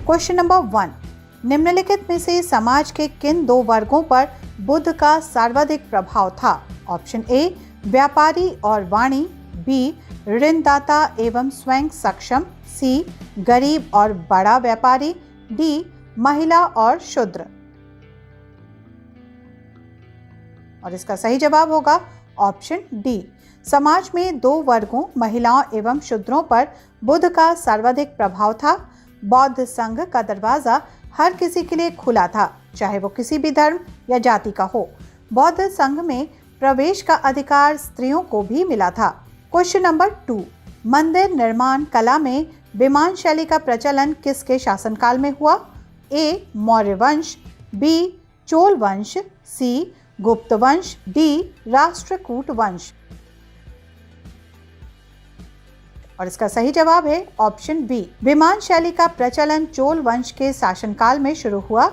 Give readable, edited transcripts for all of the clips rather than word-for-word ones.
Question number 1, निम्नलिखित में से समाज के किन 2 वर्गों पर बुद्ध का सर्वाधिक प्रभाव था? ऑप्शन ए, व्यापारी और वाणी, बी, ऋणदाता एवं स्वयं सक्षम, सी, गरीब और बड़ा व्यापारी, डी, महिला और शूद्र। और इसका सही जवाब होगा ऑप्शन डी। समाज में 2 वर्गों महिलाओं एवं शूद्रों पर बुद्ध का सर्वाधिक प्रभाव था। बौद्ध संघ का दरवाजा हर किसी के लिए खुला था, चाहे वो किसी भी धर्म या जाति का हो। बौद्ध संघ में प्रवेश का अधिकार स्त्रियों को भी मिला था। क्वेश्चन नंबर 2, मंदिर निर्माण कला में विमान शैली का प्रचलन किसके शासनकाल में हुआ? ए, मौर्य वंश, बी, चोल वंश, सी, गुप्त वंश, डी, राष्ट्रकूट वंश। और इसका सही जवाब है ऑप्शन बी। विमान शैली का प्रचलन चोल वंश के शासनकाल में शुरू हुआ।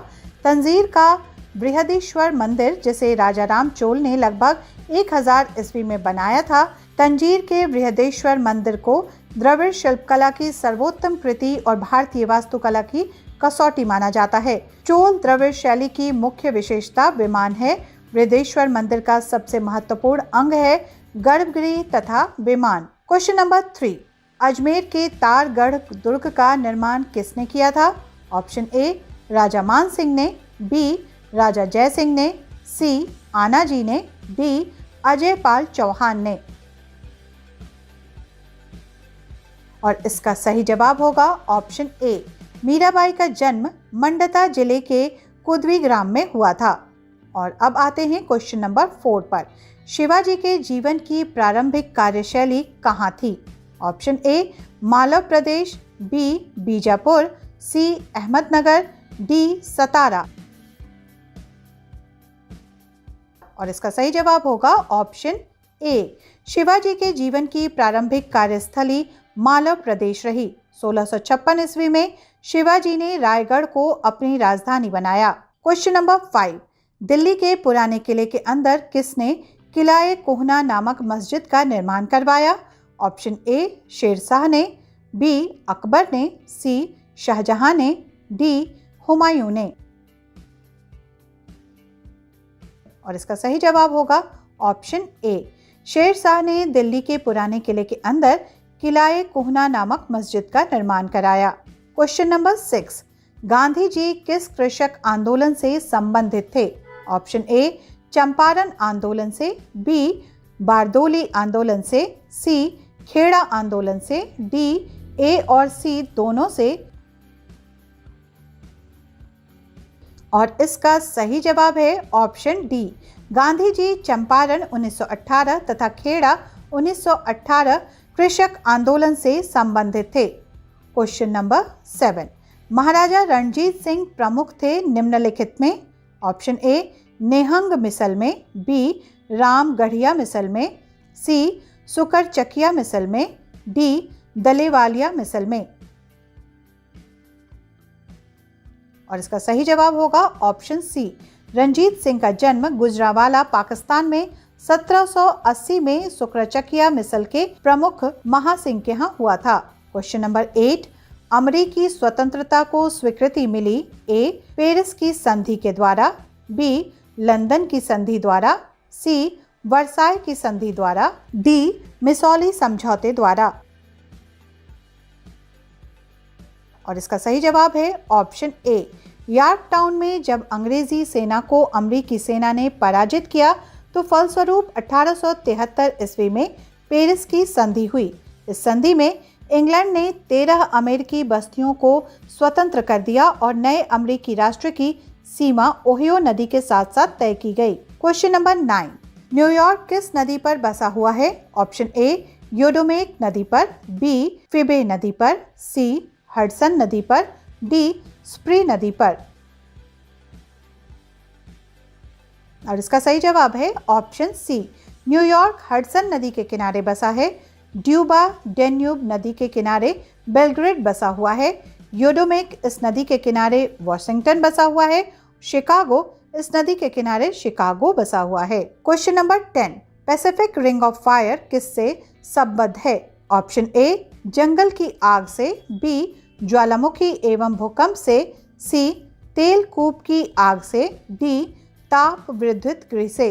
तंजीर का बृहदीश्वर मंदिर, जिसे राजा राम चोल ने लगभग 1000 ईस्वी में बनाया था, तंजीर के बृहदेश्वर मंदिर को द्रविड़ शिल्पकला की सर्वोत्तम कृति और भारतीय वास्तुकला की कसौटी माना जाता है। चोल द्रविड़ शैली की मुख्य विशेषता विमान है। बृहदेश्वर मंदिर का सबसे महत्वपूर्ण अंग है गर्भगृह तथा विमान। क्वेश्चन नंबर 3, अजमेर के तारगढ़ दुर्ग का निर्माण किसने किया था? ऑप्शन ए, राजा मान सिंह ने, बी, राजा जय सिंह ने, सी, आनाजी ने, डी, अजय पाल चौहान ने। और इसका सही जवाब होगा ऑप्शन ए। मीराबाई का जन्म मंडता जिले के कुदवी ग्राम में हुआ था। और अब आते हैं क्वेश्चन नंबर 4 पर। शिवाजी के जीवन की प्रारंभिक कार्यशैली कहाँ थी? Option A, Malav Pradesh, B, Bijapur, C, Ahmednagar, D, Satara. और इसका सही जवाब होगा ऑप्शन ए। शिवाजी के जीवन की प्रारंभिक कार्यस्थली मालव प्रदेश रही। 1656 ईस्वी में शिवाजी ने रायगढ़ को अपनी राजधानी बनाया। क्वेश्चन नंबर 5, दिल्ली के पुराने किले के अंदर किसने किला-ए कोहना नामक मस्जिद का निर्माण करवाया? ऑप्शन ए, शेरशाह ने, बी, अकबर ने, सी, शाहजहां ने, डी, हुमायूं ने। और इसका सही जवाब होगा ऑप्शन ए। शेरशाह ने दिल्ली के पुराने किले के अंदर किला-ए कोहना नामक मस्जिद का निर्माण कराया। क्वेश्चन नंबर 6, गांधी जी किस कृषक आंदोलन से संबंधित थे? ऑप्शन ए, चंपारण आंदोलन से, बी, बारदोली आंदोलन से, सी, खेड़ा आंदोलन से, डी, ए और सी दोनों से। और इसका सही जवाब है ऑप्शन डी। गांधी जी चंपारण 1918 तथा खेड़ा 1918 कृषक आंदोलन से संबंधित थे। क्वेश्चन नंबर 7, महाराजा रणजीत सिंह प्रमुख थे निम्नलिखित में? ऑप्शन ए, नेहंग मिसल में, बी, रामगढ़िया मिसल में, सी, सुकर चकिया मिसल में, डी, दलेवालिया मिसल में। और इसका सही जवाब होगा ऑप्शन सी। रणजीत सिंह का जन्म गुजरावाला पाकिस्तान में 1780 में सुकरचकिया मिसल के प्रमुख महासिंह के यहाँ हुआ था। क्वेश्चन नंबर 8, अमेरिकी स्वतंत्रता को स्वीकृति मिली? ए, पेरिस की संधि के द्वारा, बी, लंदन की संधि द्वारा, सी, वर्साय की संधि द्वारा, डी, मिसौली समझौते द्वारा। और इसका सही जवाब है ऑप्शन ए। यॉर्क टाउन में जब अंग्रेजी सेना को अमेरिकी सेना ने पराजित किया तो फलस्वरूप 1873 ईस्वी में पेरिस की संधि हुई। इस संधि में इंग्लैंड ने 13 अमेरिकी बस्तियों को स्वतंत्र कर दिया और नए अमेरिकी राष्ट्र की सीमा ओहियो नदी के साथ साथ तय की गई। क्वेश्चन नंबर 9, न्यूयॉर्क किस नदी पर बसा हुआ है? ऑप्शन ए, योडोमेक नदी पर, बी, फिबे नदी पर, सी, हडसन नदी पर, डी, स्प्री नदी पर। और इसका सही जवाब है ऑप्शन सी। न्यूयॉर्क हडसन नदी के किनारे बसा है। ड्यूबा डेन्यूब नदी के किनारे बेलग्रेड बसा हुआ है। योडोमेक इस नदी के किनारे वॉशिंगटन बसा हुआ है। शिकागो इस नदी के किनारे शिकागो बसा हुआ है। Question number 10, Pacific ring of fire किससे संबद्ध है? ऑप्शन ए, जंगल की आग से, बी, ज्वालामुखी एवं भूकंप से, सी तेल कूप की आग से, डी ताप विद्युत गृह से।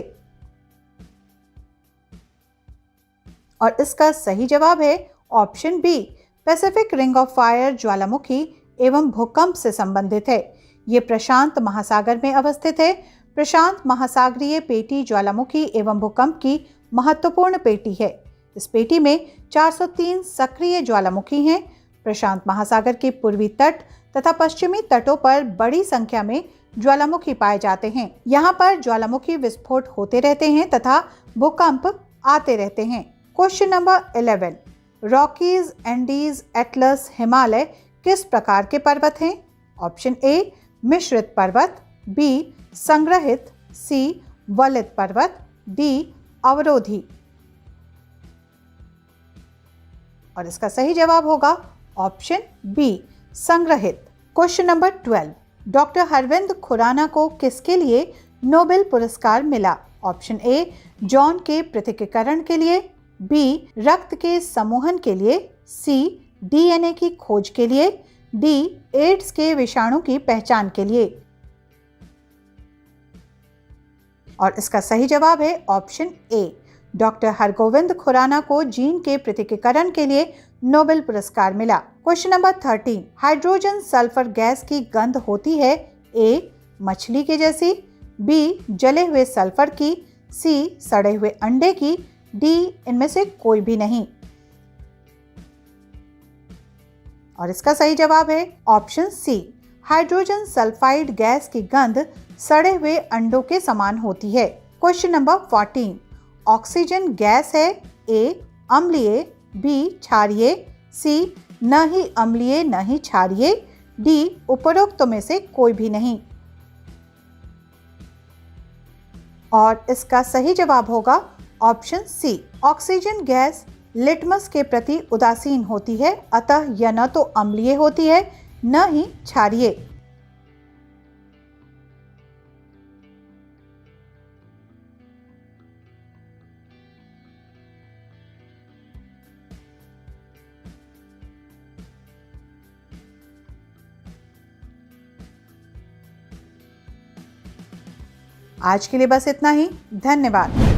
और इसका सही जवाब है option B, Pacific ring of fire ज्वालामुखी एवं भूकंप से संबंधित है। ये प्रशांत महासागर में अवस्थित है। प्रशांत महासागरीय पेटी ज्वालामुखी एवं भूकंप की महत्वपूर्ण पेटी है। इस पेटी में 403 सक्रिय ज्वालामुखी हैं। प्रशांत महासागर के पूर्वी तट तथा पश्चिमी तटों पर बड़ी संख्या में ज्वालामुखी पाए जाते हैं। यहाँ पर ज्वालामुखी विस्फोट होते रहते हैं तथा भूकंप आते रहते हैं। Question number 11, Rockies, Andes, Atlas, Himalaya किस प्रकार के पर्वत हैं? ऑप्शन ए मिश्रित पर्वत, बी संग्रहित, सी वलित पर्वत, डी अवरोधी। और इसका सही जवाब होगा ऑप्शन बी संग्रहित। Question number 12, doctor Harvind Khurana को किसके लिए नोबेल पुरस्कार मिला? ऑप्शन ए जॉन के पृथक्करण के लिए, बी रक्त के समूहन के लिए, सी डीएनए की खोज के लिए, डी एड्स के विषाणु की पहचान के लिए। और इसका सही जवाब है option A, doctor Hargovind Khurana को जीन के पृथक्करण के लिए नोबेल पुरस्कार मिला। Question number 13, hydrogen sulphur gas की गंध होती है ए मछली के जैसी, बी जले हुए सल्फर की, सी सड़े हुए अंडे की, डी इनमें से कोई भी नहीं। और इसका सही जवाब है option C, hydrogen sulphide gas की गंध सड़े हुए अंडों के समान होती है। क्वेश्चन नंबर 14, ऑक्सीजन गैस है ए अम्लीय, बी क्षारीय, सी न ही अम्लीय न ही क्षारीय, डी उपरोक्त में से कोई भी नहीं। और इसका सही जवाब होगा option C, oxygen gas litmus के प्रति उदासीन होती है, अतः यह न तो अम्लीय होती है न ही क्षारीय। आज के लिए बस इतना ही। धन्यवाद।